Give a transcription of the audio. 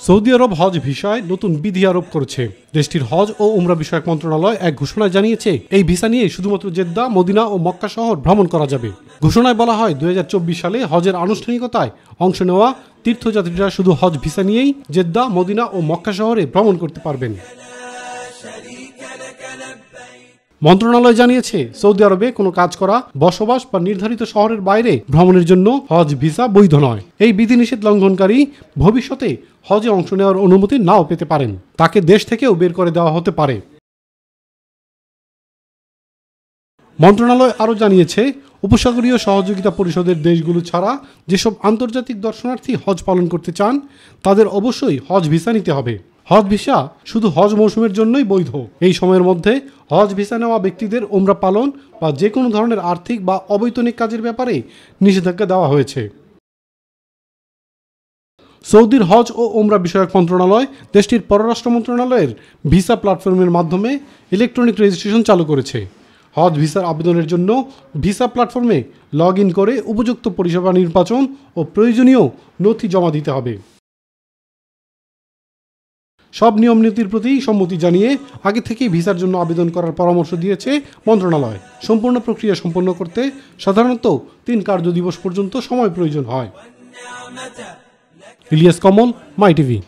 Saudi আরব হজ ভিসায় নতুন বিধি আরোপ করেছে। দেশটির হজ ও উমরা বিষয়ক মন্ত্রণালয় এক ঘোষণায় জানিয়েছে, এই ভিসা নিয়ে শুধুমাত্র জেদ্দা, মদিনা ও মক্কা শহর ভ্রমণ করা যাবে। ঘোষণায় বলা হয়, 2024 সালে হজের আনুষ্ঠানিকতায় অংশ নেওয়া তীর্থযাত্রীরা শুধু হজ ভিসা নিয়েই জেদ্দা, মদিনা ও মক্কা শহরে ভ্রমণ করতে পারবেন। মন্ত্রণালয় জানিয়েছে, সৌদি আরবে কোনো কাজ করা, বসবাস বা নির্ধারিত শহরের বাইরে ভ্রমণের জন্য হজ ভিসা বৈধ নয়। এই বিধিনিষেধ লঙ্ঘনকারী ভবিষ্যতে হজে অংশ নেওয়ার অনুমতি নাও পেতে পারেন। তাকে দেশ থেকেও বের করে দেওয়া হতে পারে। মন্ত্রণালয় আরও জানিয়েছে, উপসাগরীয় সহযোগিতা পরিষদের দেশগুলো ছাড়া যেসব আন্তর্জাতিক দর্শনার্থী হজ পালন করতে চান, তাদের অবশ্যই হজ ভিসা নিতে হবে। হজ ভিসা শুধু হজ মৌসুমের জন্যই বৈধ। এই সময়ের মধ্যে হজ ভিসা নেওয়া ব্যক্তিদের ওমরা পালন বা যে কোনো ধরনের আর্থিক বা অবৈতনিক কাজের ব্যাপারে নিষেধাজ্ঞা দেওয়া হয়েছে। সৌদির হজ ও ওমরা বিষয়ক মন্ত্রণালয় দেশটির পররাষ্ট্র মন্ত্রণালয়ের ভিসা প্ল্যাটফর্মের মাধ্যমে ইলেকট্রনিক রেজিস্ট্রেশন চালু করেছে। হজ ভিসার আবেদনের জন্য ভিসা প্ল্যাটফর্মে লগ ইন করে উপযুক্ত পরিষেবা নির্বাচন ও প্রয়োজনীয় নথি জমা দিতে হবে। সব নিয়ম নীতির প্রতি সম্মতি জানিয়ে আগে থেকেই ভিসার জন্য আবেদন করার পরামর্শ দিয়েছে মন্ত্রণালয়। সম্পূর্ণ প্রক্রিয়া সম্পন্ন করতে সাধারণত 3 কার্যদিবস পর্যন্ত সময় প্রয়োজন হয়। ইলিয়াস কমল, মাই টিভি।